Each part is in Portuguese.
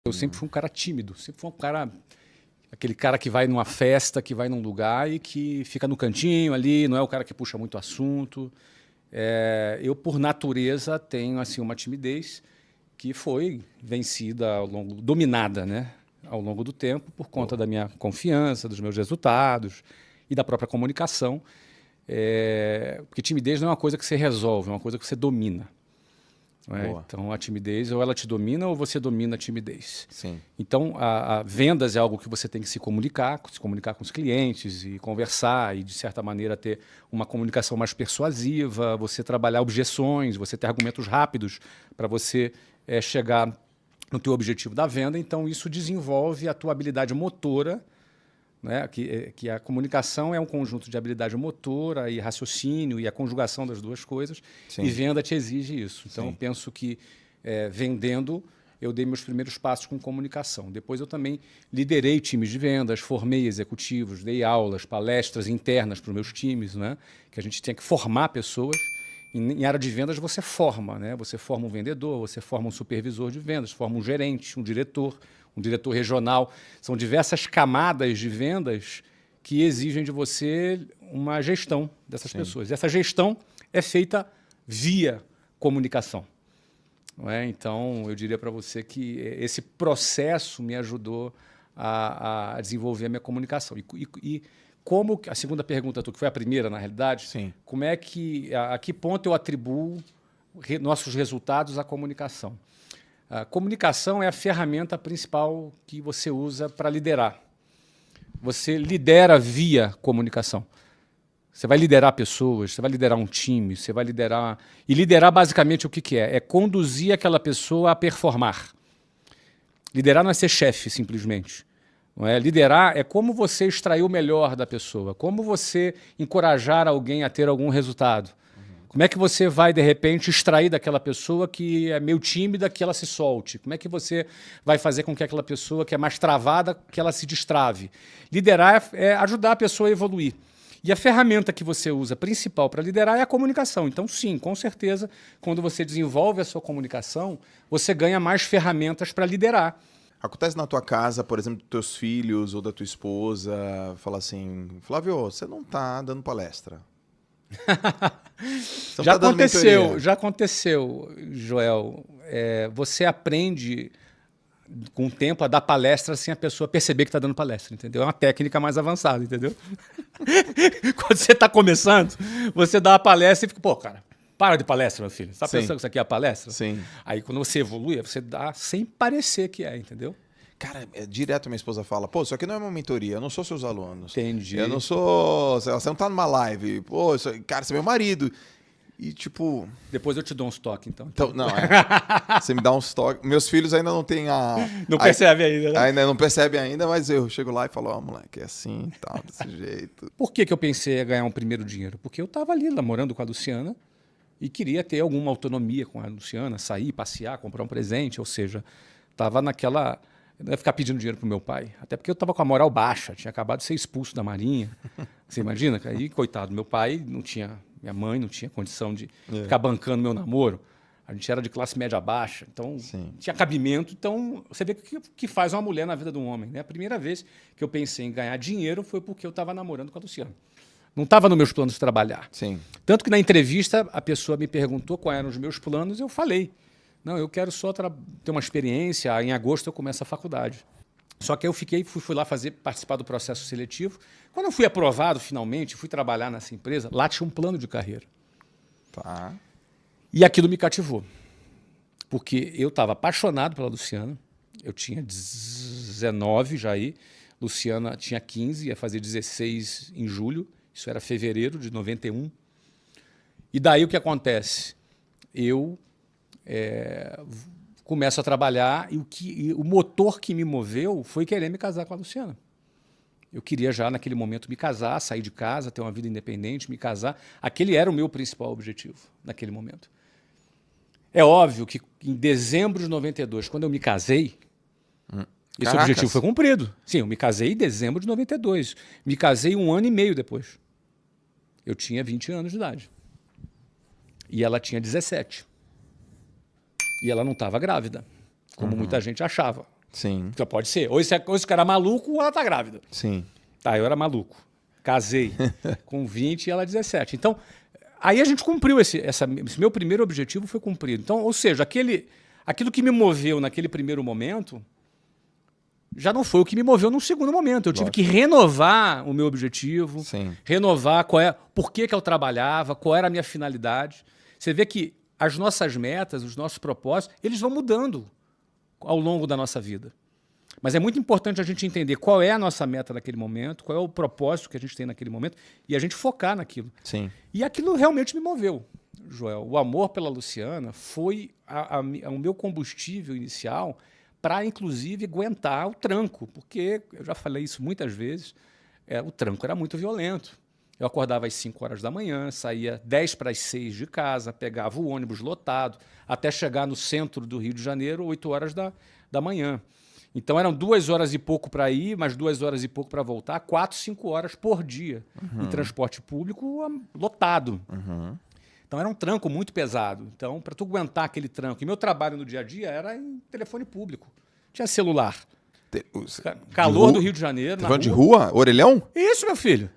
Eu sempre fui um cara tímido, sempre fui um cara, aquele cara que vai numa festa, que vai num lugar e que fica no cantinho ali, não é o cara que puxa muito assunto. Eu, por natureza, tenho assim uma timidez que foi vencida dominada, né, ao longo do tempo por conta da minha confiança, dos meus resultados e da própria comunicação. Porque timidez não é uma coisa que você resolve, é uma coisa que você domina. Então, a timidez, ou ela te domina ou você domina a timidez. Sim. Então, a vendas é algo que você tem que se comunicar com os clientes e conversar e, de certa maneira, ter uma comunicação mais persuasiva, você trabalhar objeções, você ter argumentos rápidos para você chegar no teu objetivo da venda. Então, isso desenvolve a tua habilidade motora, né? Que a comunicação é um conjunto de habilidade motora e raciocínio e a conjugação das duas coisas. Sim. E venda te exige isso. Então, eu penso que vendendo, eu dei meus primeiros passos com comunicação. Depois eu também liderei times de vendas, formei executivos, dei aulas, palestras internas para os meus times, né? Que a gente tinha que formar pessoas. Em área de vendas você forma, né? Você forma um vendedor, você forma um supervisor de vendas, forma um gerente, um diretor regional. São diversas camadas de vendas que exigem de você uma gestão dessas pessoas. Essa gestão é feita via comunicação. Não é? Então, eu diria para você que esse processo me ajudou a desenvolver a minha comunicação. E como, a segunda pergunta, que foi a primeira, na realidade, como é que, a que ponto eu atribuo nossos resultados à comunicação? A comunicação é a ferramenta principal que você usa para liderar. Você lidera via comunicação. Você vai liderar pessoas, você vai liderar um time, você vai liderar... E liderar, basicamente, o que é? É conduzir aquela pessoa a performar. Liderar não é ser chefe, simplesmente. Não é? Liderar é como você extrair o melhor da pessoa, como você encorajar alguém a ter algum resultado. Como é que você vai, de repente, extrair daquela pessoa que é meio tímida, que ela se solte? Como é que você vai fazer com que aquela pessoa que é mais travada, que ela se destrave? Liderar é ajudar a pessoa a evoluir. E a ferramenta que você usa principal para liderar é a comunicação. Então, sim, com certeza, quando você desenvolve a sua comunicação, você ganha mais ferramentas para liderar. Acontece na tua casa, por exemplo, dos teus filhos ou da tua esposa, falar assim, Flávio, você não está dando palestra. Já aconteceu, Joel. Você aprende com o tempo a dar palestra sem a pessoa perceber que está dando palestra, entendeu? É uma técnica mais avançada, entendeu? Quando você está começando, você dá a palestra e fica, pô, cara, para de palestra, meu filho. Você está pensando que isso aqui é a palestra? Sim. Aí quando você evolui, você dá sem parecer que é, entendeu? Cara, direto minha esposa fala, pô, isso aqui não é uma mentoria, eu não sou seus alunos. Entendi. Eu não sou... Você não tá numa live. Pô, cara, você é meu marido. E tipo... Depois eu te dou uns toques, então. Não, você me dá uns toques. Meus filhos ainda não têm a... Não percebe ainda, né? Ainda não percebe ainda, mas eu chego lá e falo, ó, moleque, é assim, tal, desse jeito. Por que eu pensei em ganhar um primeiro dinheiro? Porque eu tava ali namorando com a Luciana e queria ter alguma autonomia com a Luciana, sair, passear, comprar um presente, ou seja, tava naquela... Eu não ia ficar pedindo dinheiro pro meu pai. Até porque eu estava com a moral baixa, tinha acabado de ser expulso da Marinha. Você imagina? Aí, coitado, meu pai não tinha, minha mãe não tinha condição de ficar bancando meu namoro. A gente era de classe média baixa, então tinha cabimento. Então, você vê o que faz uma mulher na vida de um homem, né? A primeira vez que eu pensei em ganhar dinheiro foi porque eu estava namorando com a Luciana. Não estava nos meus planos de trabalhar. Sim. Tanto que na entrevista a pessoa me perguntou quais eram os meus planos e eu falei. Não, eu quero só ter uma experiência, em agosto eu começo a faculdade. Só que eu fui lá participar do processo seletivo. Quando eu fui aprovado, finalmente, fui trabalhar nessa empresa, lá tinha um plano de carreira. Tá. E aquilo me cativou. Porque eu estava apaixonado pela Luciana, eu tinha 19 já aí, Luciana tinha 15, ia fazer 16 em julho, isso era fevereiro de 91. E daí o que acontece? Eu... começo a trabalhar e o motor que me moveu foi querer me casar com a Luciana. Eu queria já, naquele momento, me casar, sair de casa, ter uma vida independente, me casar. Aquele era o meu principal objetivo, naquele momento. É óbvio que em dezembro de 92, quando eu me casei, esse objetivo foi cumprido. Sim, eu me casei em dezembro de 92. Me casei 1 ano e meio depois. Eu tinha 20 anos de idade. E ela tinha 17. E ela não estava grávida, como muita gente achava. Sim. Então pode ser. Ou esse cara é maluco ou ela tá grávida. Sim. Tá, eu era maluco. Casei com 20 e ela 17. Então, aí a gente cumpriu esse meu primeiro objetivo foi cumprido. Então, ou seja, aquilo que me moveu naquele primeiro momento já não foi o que me moveu num segundo momento. Eu tive que renovar o meu objetivo, Sim. renovar por que eu trabalhava, qual era a minha finalidade. Você vê que as nossas metas, os nossos propósitos, eles vão mudando ao longo da nossa vida. Mas é muito importante a gente entender qual é a nossa meta naquele momento, qual é o propósito que a gente tem naquele momento e a gente focar naquilo. Sim. E aquilo realmente me moveu, Joel. O amor pela Luciana foi o meu combustível inicial para, inclusive, aguentar o tranco, porque eu já falei isso muitas vezes, o tranco era muito violento. Eu acordava às 5 horas da manhã, saía 10 para as 6 de casa, pegava o ônibus lotado, até chegar no centro do Rio de Janeiro, 8 horas da manhã. Então eram 2 horas e pouco para ir, mais 2 horas e pouco para voltar, 4, 5 horas por dia em transporte público lotado. Então era um tranco muito pesado. Então, para tu aguentar aquele tranco, e meu trabalho no dia a dia era em telefone público. Tinha celular. Calor do Rio de Janeiro. Telefone de rua? Orelhão? Isso, meu filho.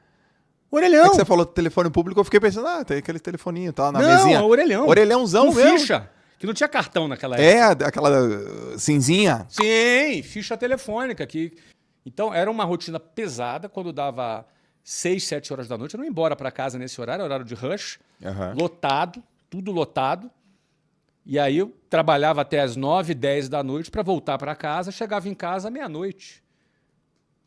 Orelhão. É que você falou telefone público, eu fiquei pensando, tem aquele telefoninho, tá na não, mesinha. Orelhão. Orelhãozão com mesmo. ficha. Que não tinha cartão naquela época. Aquela cinzinha. Sim, ficha telefônica. Então, era uma rotina pesada. Quando dava 6, 7 horas da noite, eu não ia embora para casa nesse horário de rush, lotado, tudo lotado. E aí eu trabalhava até as 9, 10 da noite para voltar para casa, chegava em casa meia-noite.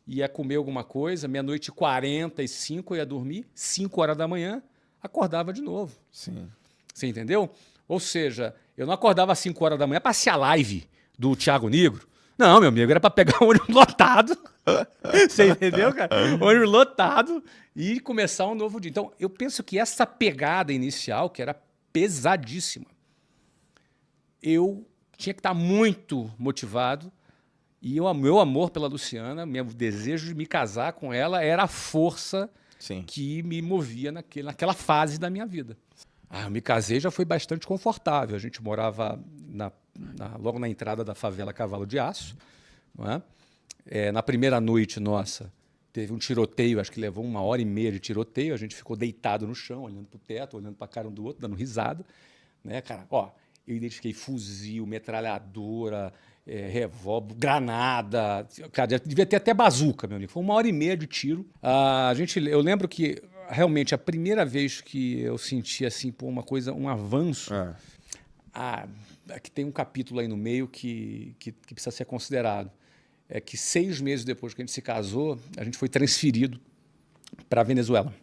Ia comer alguma coisa, meia-noite e 45, eu ia dormir, 5 horas da manhã, acordava de novo. Sim. Você entendeu? Ou seja, eu não acordava às 5 horas da manhã para assistir a live do Thiago Nigro. Não, meu amigo, era para pegar o ônibus lotado. Você entendeu, cara? O ônibus lotado e começar um novo dia. Então, eu penso que essa pegada inicial, que era pesadíssima, eu tinha que estar muito motivado e o meu amor pela Luciana, meu desejo de me casar com ela era a força que me movia naquela fase da minha vida. Eu me casei, já foi bastante confortável. A gente morava logo na entrada da favela Cavalo de Aço. Não é? Na primeira noite nossa, teve um tiroteio, acho que levou 1h30 de tiroteio. A gente ficou deitado no chão, olhando para o teto, olhando para a cara um do outro, dando risada. Né, cara? Eu identifiquei fuzil, metralhadora, revólver, granada. Cara, devia ter até bazuca, meu amigo. Foi 1h30 de tiro. Eu lembro que realmente a primeira vez que eu senti assim, uma coisa, um avanço. Que tem um capítulo aí no meio que precisa ser considerado. É que 6 meses depois que a gente se casou, a gente foi transferido para a Venezuela.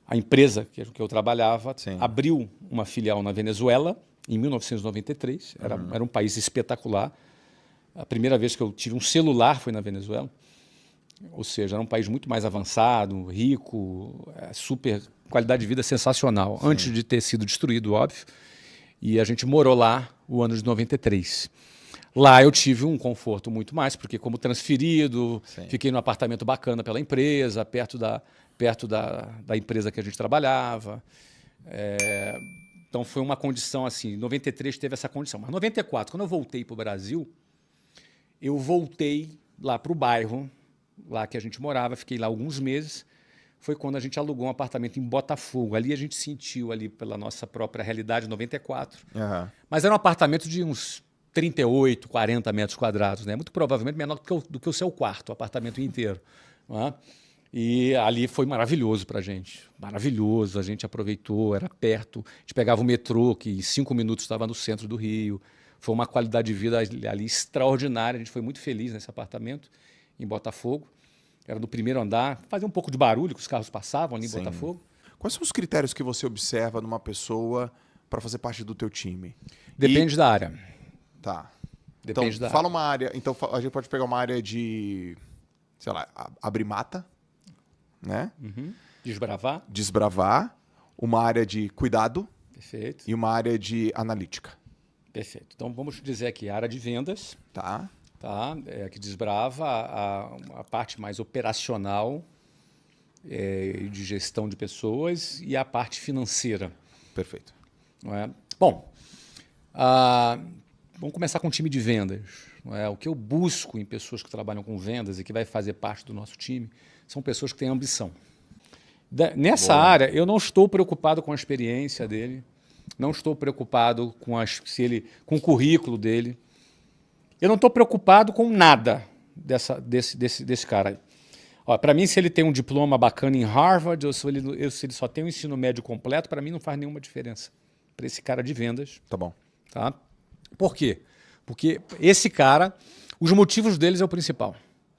A empresa que eu trabalhava abriu uma filial na Venezuela em 1993. Era um país espetacular. A primeira vez que eu tive um celular foi na Venezuela. Ou seja, era um país muito mais avançado, rico, super qualidade de vida sensacional. Antes de ter sido destruído, óbvio. E a gente morou lá o ano de 93. Lá eu tive um conforto muito mais, porque como transferido, fiquei num apartamento bacana pela empresa, perto da empresa que a gente trabalhava. Então foi uma condição assim, em 93 teve essa condição. Mas em 94, quando eu voltei para o Brasil, eu voltei lá para o bairro, lá que a gente morava, fiquei lá alguns meses. Foi quando a gente alugou um apartamento em Botafogo. Ali a gente sentiu, ali pela nossa própria realidade, em 94. Mas era um apartamento de uns 38, 40 metros quadrados, né? Muito provavelmente menor do que o seu quarto, o apartamento inteiro. Não é? E ali foi maravilhoso para a gente. Maravilhoso, a gente aproveitou, era perto. A gente pegava o metrô, que em 5 minutos estava no centro do Rio. Foi uma qualidade de vida ali extraordinária. A gente foi muito feliz nesse apartamento em Botafogo. Era do primeiro andar, fazia um pouco de barulho, que os carros passavam ali em Botafogo. Quais são os critérios que você observa numa pessoa para fazer parte do teu time? Depende da área. Tá. Depende da fala uma área. Então a gente pode pegar uma área de, sei lá, abrir mata, né? Desbravar. Uma área de cuidado. Perfeito. E uma área de analítica. Perfeito. Então vamos dizer aqui, a área de vendas. Tá. Que desbrava a parte mais operacional de gestão de pessoas e a parte financeira. Perfeito. Não é? Bom, vamos começar com o time de vendas. não é? O que eu busco em pessoas que trabalham com vendas e que vai fazer parte do nosso time são pessoas que têm ambição. Nessa área, eu não estou preocupado com a experiência dele, não estou preocupado com o currículo dele. Eu não estou preocupado com nada desse cara aí. Para mim, se ele tem um diploma bacana em Harvard ou se ele só tem um ensino médio completo, para mim não faz nenhuma diferença para esse cara de vendas. Tá bom. Tá? Por quê? Porque esse cara, os motivos deles é o principal.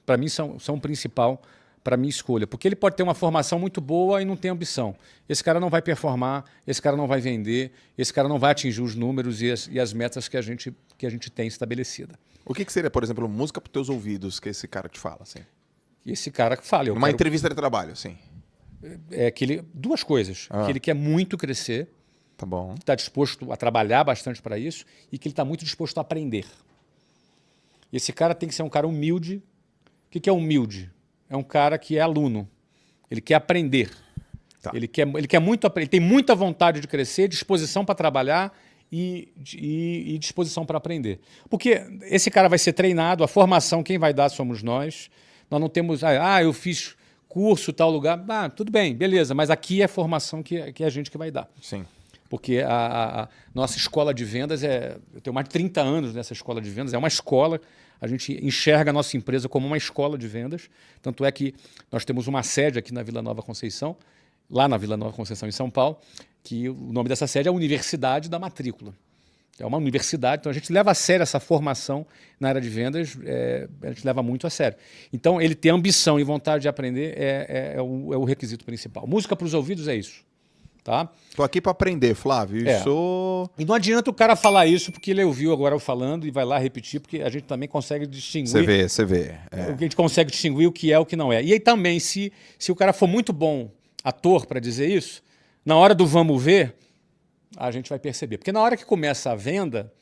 Para mim são o principal para a minha escolha. Porque ele pode ter uma formação muito boa e não tem ambição. Esse cara não vai performar, esse cara não vai vender, esse cara não vai atingir os números e as metas que a gente tem estabelecida. O que seria, por exemplo, música para os teus ouvidos que esse cara te fala? Assim? Esse cara que fala. Numa entrevista de trabalho, sim. Duas coisas. Que ele quer muito crescer. Tá bom. Está disposto a trabalhar bastante para isso e que ele está muito disposto a aprender. Esse cara tem que ser um cara humilde. O que é humilde? É um cara que é aluno. Ele quer aprender. Tá. Ele quer muito aprender. Ele tem muita vontade de crescer, disposição para trabalhar e disposição para aprender. Porque esse cara vai ser treinado, a formação quem vai dar somos nós. Nós não temos... eu fiz curso tal lugar. Tudo bem, beleza. Mas aqui é a formação que é a gente que vai dar. Sim. Porque a nossa escola de vendas eu tenho mais de 30 anos nessa escola de vendas, é uma escola, a gente enxerga a nossa empresa como uma escola de vendas, tanto é que nós temos uma sede aqui na Vila Nova Conceição, lá na Vila Nova Conceição, em São Paulo, que o nome dessa sede é a Universidade da Matrícula. É uma universidade, então a gente leva a sério essa formação na área de vendas, a gente leva muito a sério. Então, ele ter ambição e vontade de aprender é o requisito principal. Música para os ouvidos é isso. Tá? Tô aqui para aprender, Flávio. E não adianta o cara falar isso porque ele ouviu agora eu falando e vai lá repetir, porque a gente também consegue distinguir. Você vê. A gente consegue distinguir o que é e o que não é. E aí também, se o cara for muito bom ator para dizer isso, na hora do vamos ver, a gente vai perceber. Porque na hora que começa a venda,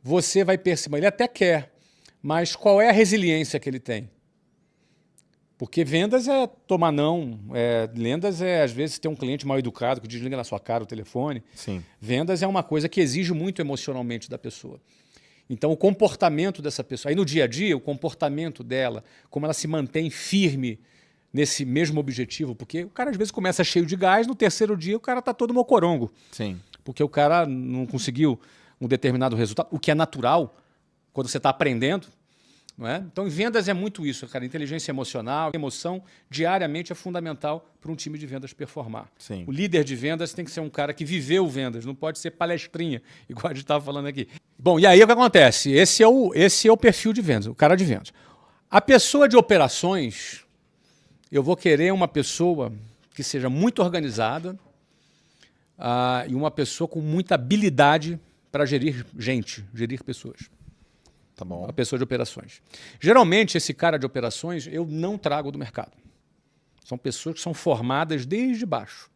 você vai perceber. Ele até quer, mas qual é a resiliência que ele tem? Porque vendas é tomar não, vendas às vezes ter um cliente mal educado que desliga na sua cara o telefone. Sim. Vendas é uma coisa que exige muito emocionalmente da pessoa. Então o comportamento dessa pessoa, aí no dia a dia, o comportamento dela, como ela se mantém firme nesse mesmo objetivo, porque o cara às vezes começa cheio de gás, no terceiro dia o cara está todo mocorongo. Sim. Porque o cara não conseguiu um determinado resultado, o que é natural quando você está aprendendo. Não é? Então, em vendas é muito isso, cara. Inteligência emocional, emoção, diariamente é fundamental para um time de vendas performar. Sim. O líder de vendas tem que ser um cara que viveu vendas, não pode ser palestrinha, igual a gente estava falando aqui. Bom, e aí o que acontece? Esse é o perfil de vendas, o cara de vendas. A pessoa de operações, eu vou querer uma pessoa que seja muito organizada e uma pessoa com muita habilidade para gerir gente, gerir pessoas. Tá bom. A pessoa de operações. Geralmente, esse cara de operações eu não trago do mercado. São pessoas que são formadas desde baixo,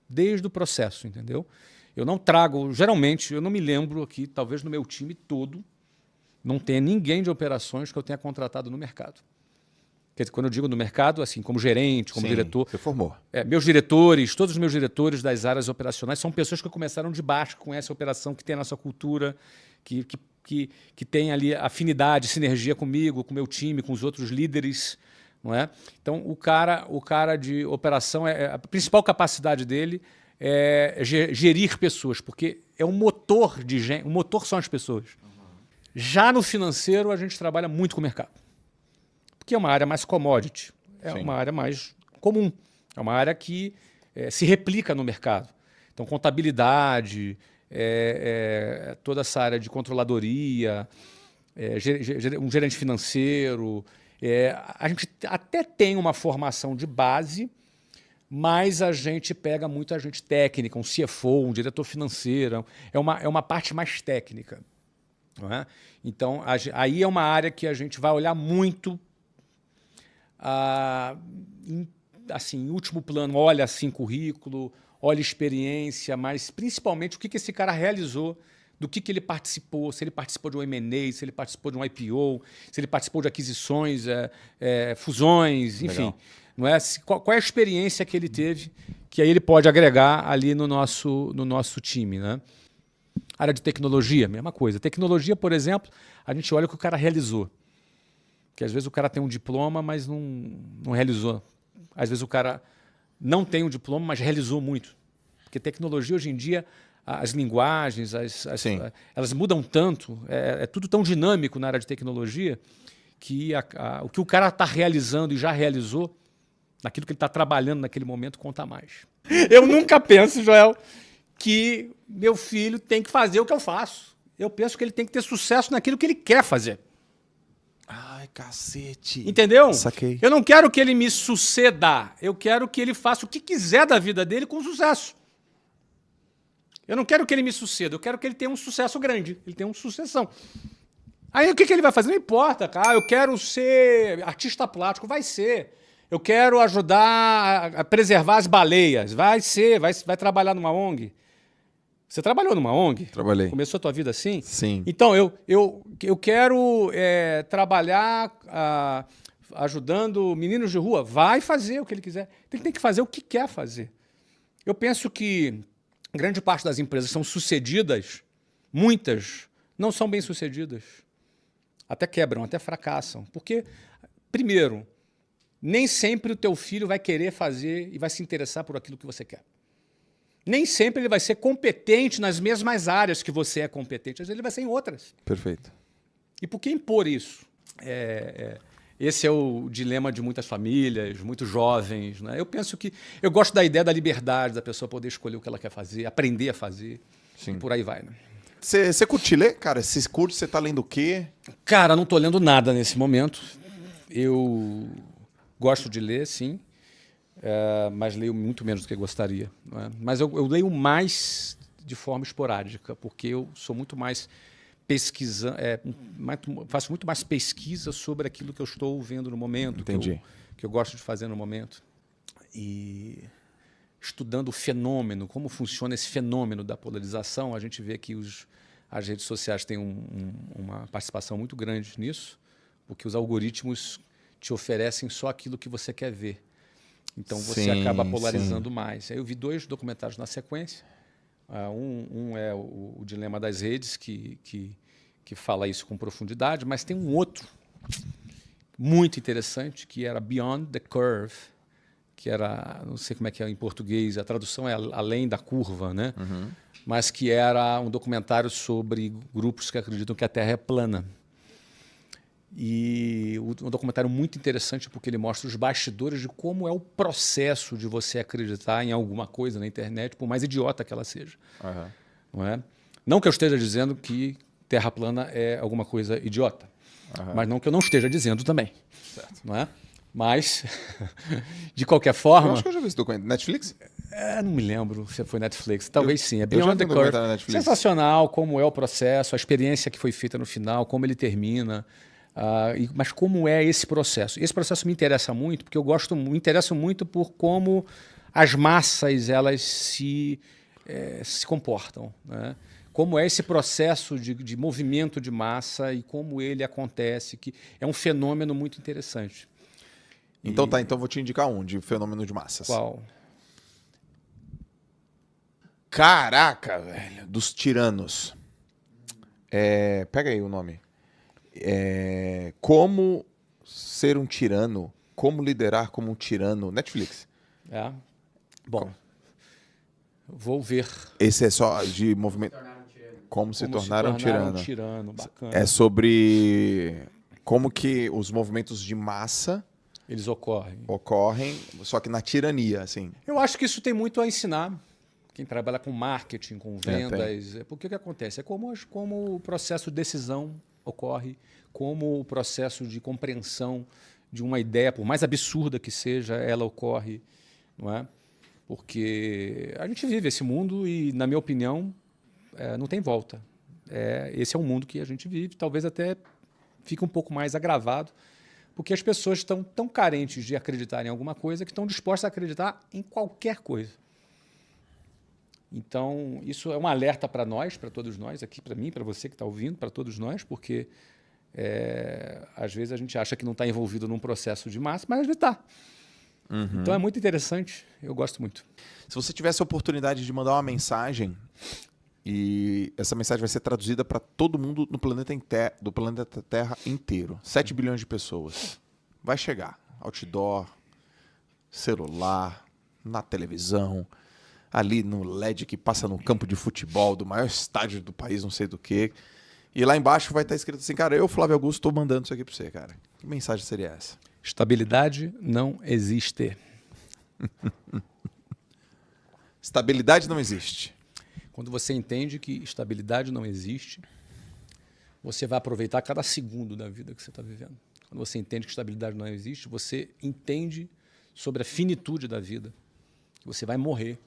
desde o processo, entendeu? Eu não trago, geralmente, eu não me lembro aqui, talvez no meu time todo, não tenha ninguém de operações que eu tenha contratado no mercado. Quer dizer, quando eu digo no mercado, assim, como gerente, como diretor... Você formou. Meus diretores, todos os meus diretores das áreas operacionais são pessoas que começaram de baixo, que conhecem a operação, que tem a nossa cultura, que tem ali afinidade, sinergia comigo, com o meu time, com os outros líderes. Não é? Então, o cara de operação, a principal capacidade dele é gerir pessoas, porque é um motor de gente, o motor são as pessoas. Já no financeiro, a gente trabalha muito com o mercado, porque é uma área mais commodity, uma área mais comum, é uma área que se replica no mercado. Então, contabilidade, toda essa área de controladoria, um gerente financeiro. A gente até tem uma formação de base, mas a gente pega muita gente técnica, um CFO, um diretor financeiro, é uma parte mais técnica. Não é? Então, aí é uma área que a gente vai olhar muito, em último plano, olha assim currículo, olha experiência, mas principalmente o que esse cara realizou, do que ele participou, se ele participou de um M&A, se ele participou de um IPO, se ele participou de aquisições, fusões, enfim. Legal. Não é? Qual é a experiência que ele teve, que aí ele pode agregar ali no nosso time. Né? Área de tecnologia, mesma coisa. Tecnologia, por exemplo, a gente olha o que o cara realizou. Porque às vezes o cara tem um diploma, mas não realizou. Às vezes o cara não tem um diploma, mas realizou muito. Porque tecnologia, hoje em dia, as linguagens, elas mudam tanto, é tudo tão dinâmico na área de tecnologia, que o que o cara está realizando e já realizou, naquilo que ele está trabalhando naquele momento, conta mais. Eu nunca penso, Joel, que meu filho tem que fazer o que eu faço. Eu penso que ele tem que ter sucesso naquilo que ele quer fazer. Ai, cacete. Entendeu? Saquei. Eu não quero que ele me suceda. Eu quero que ele faça o que quiser da vida dele com sucesso. Eu não quero que ele me suceda. Eu quero que ele tenha um sucesso grande. Ele tenha uma sucessão. Aí o que ele vai fazer? Não importa, cara. Eu quero ser artista plástico. Vai ser. Eu quero ajudar a preservar as baleias. Vai ser. Vai trabalhar numa ONG. Você trabalhou numa ONG? Trabalhei. Começou a tua vida assim? Sim. Então, eu quero trabalhar ajudando meninos de rua. Vai fazer o que ele quiser. Ele tem que fazer o que quer fazer. Eu penso que grande parte das empresas são sucedidas, muitas não são bem-sucedidas. Até quebram, até fracassam. Porque, primeiro, nem sempre o teu filho vai querer fazer e vai se interessar por aquilo que você quer. Nem sempre ele vai ser competente nas mesmas áreas que você é competente. Às vezes ele vai ser em outras. Perfeito. E por que impor isso? Esse é o dilema de muitas famílias, muitos jovens. Né? Eu gosto da ideia da liberdade, da pessoa poder escolher o que ela quer fazer, aprender a fazer. Sim. E por aí vai. Né? Você curte ler, cara? Você curte, você tá lendo o quê? Cara, não tô lendo nada nesse momento. Eu gosto de ler, sim. Mas leio muito menos do que gostaria. Não é? Mas eu leio mais de forma esporádica, porque eu sou muito mais faço muito mais pesquisa sobre aquilo que eu estou vendo no momento, Entendi. que eu gosto de fazer no momento. E estudando o fenômeno, como funciona esse fenômeno da polarização, a gente vê que as redes sociais têm uma participação muito grande nisso, porque os algoritmos te oferecem só aquilo que você quer ver. Então você acaba polarizando mais. Aí eu vi 2 documentários na sequência. Um é o Dilema das Redes, que fala isso com profundidade, mas tem um outro muito interessante, que era Beyond the Curve, que era, não sei como é que é em português, a tradução é Além da Curva, né? Uhum. Mas que era um documentário sobre grupos que acreditam que a Terra é plana. E um documentário muito interessante porque ele mostra os bastidores de como é o processo de você acreditar em alguma coisa na internet, por mais idiota que ela seja. Uhum. Não é? Não que eu esteja dizendo que Terra plana é alguma coisa idiota, mas não que eu não esteja dizendo também. Certo. Não é? Mas, de qualquer forma... Eu acho que eu já vi esse documentário. Netflix? Não me lembro se foi Netflix. Talvez sim. É Beyond the Curve. Sensacional como é o processo, a experiência que foi feita no final, como ele termina. Mas como é esse processo? Esse processo me interessa muito, porque me interesso muito por como as massas elas se comportam, né? Como é esse processo de movimento de massa e como ele acontece, que é um fenômeno muito interessante. Então então vou te indicar um de fenômeno de massas. Qual? Caraca, velho, dos tiranos. Pega aí o nome. Como ser um tirano, como liderar como um tirano. Netflix. Bom, vou ver. Esse é só de movimento. Como se tornar um tirano. Bacana. É sobre como que os movimentos de massa eles ocorrem, só que na tirania, assim. Eu acho que isso tem muito a ensinar quem trabalha com marketing, com vendas. Porque o que acontece? É como o processo de decisão ocorre, como o processo de compreensão de uma ideia, por mais absurda que seja, ela ocorre, não é? Porque a gente vive esse mundo e, na minha opinião, não tem volta. Esse é o mundo que a gente vive, talvez até fique um pouco mais agravado, porque as pessoas estão tão carentes de acreditar em alguma coisa que estão dispostas a acreditar em qualquer coisa. Então, isso é um alerta para nós, para todos nós, aqui para mim, para você que está ouvindo, para todos nós, porque às vezes a gente acha que não está envolvido num processo de massa, mas às vezes está. Uhum. Então é muito interessante, eu gosto muito. Se você tivesse a oportunidade de mandar uma mensagem E essa mensagem vai ser traduzida para todo mundo no do planeta Terra inteiro. 7 bilhões de pessoas. Vai chegar. Outdoor, celular, na televisão, ali no LED que passa no campo de futebol do maior estádio do país, não sei do quê. E lá embaixo vai estar escrito assim, cara, eu, Flávio Augusto, estou mandando isso aqui para você, cara. Que mensagem seria essa? Estabilidade não existe. Estabilidade não existe. Quando você entende que estabilidade não existe, você vai aproveitar cada segundo da vida que você está vivendo. Quando você entende que estabilidade não existe, você entende sobre a finitude da vida. Você vai morrer.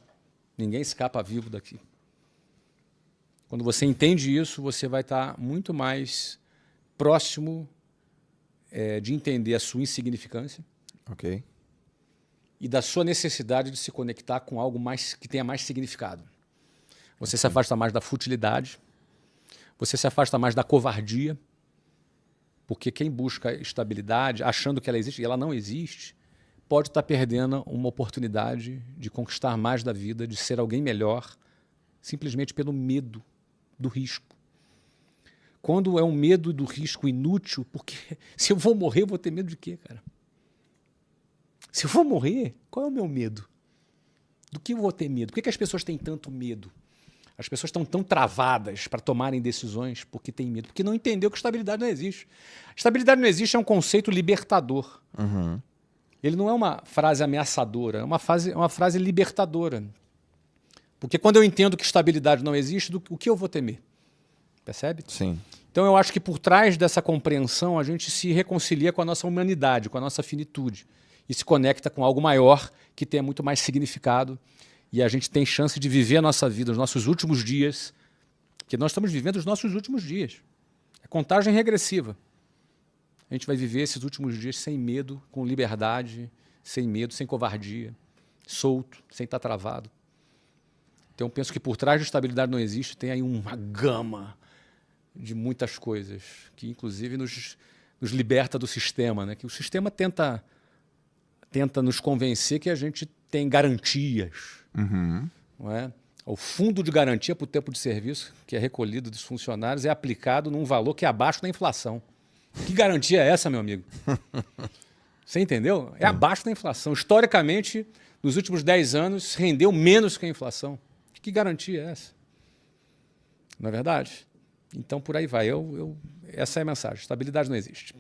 Ninguém escapa vivo daqui. Quando você entende isso, você vai estar muito mais próximo de entender a sua insignificância. Ok. E da sua necessidade de se conectar com algo mais que tenha mais significado. Você se afasta mais da futilidade, você se afasta mais da covardia, porque quem busca estabilidade, achando que ela existe, e ela não existe, pode estar perdendo uma oportunidade de conquistar mais da vida, de ser alguém melhor, simplesmente pelo medo do risco. Quando é um medo do risco inútil, porque se eu vou morrer, eu vou ter medo de quê, cara? Se eu vou morrer, qual é o meu medo? Do que eu vou ter medo? Por que as pessoas têm tanto medo? As pessoas estão tão travadas para tomarem decisões porque têm medo, porque não entendeu que estabilidade não existe. Estabilidade não existe é um conceito libertador. Uhum. Ele não é uma frase ameaçadora, é uma frase libertadora. Porque quando eu entendo que estabilidade não existe, o que eu vou temer? Percebe? Sim. Então eu acho que por trás dessa compreensão a gente se reconcilia com a nossa humanidade, com a nossa finitude e se conecta com algo maior que tenha muito mais significado e a gente tem chance de viver a nossa vida, os nossos últimos dias, porque nós estamos vivendo os nossos últimos dias. É contagem regressiva. A gente vai viver esses últimos dias sem medo, com liberdade, sem medo, sem covardia, solto, sem estar travado. Então eu penso que por trás de estabilidade não existe, tem aí uma gama de muitas coisas, que inclusive nos liberta do sistema, né? Que o sistema tenta nos convencer que a gente tem garantias. Uhum. Não é? O fundo de garantia para o tempo de serviço, que é recolhido dos funcionários, é aplicado num valor que é abaixo da inflação. Que garantia é essa, meu amigo? Você entendeu? É abaixo da inflação. Historicamente, nos últimos 10 anos, rendeu menos que a inflação. Que garantia é essa? Não é verdade? Então, por aí vai. Essa é a mensagem. Estabilidade não existe.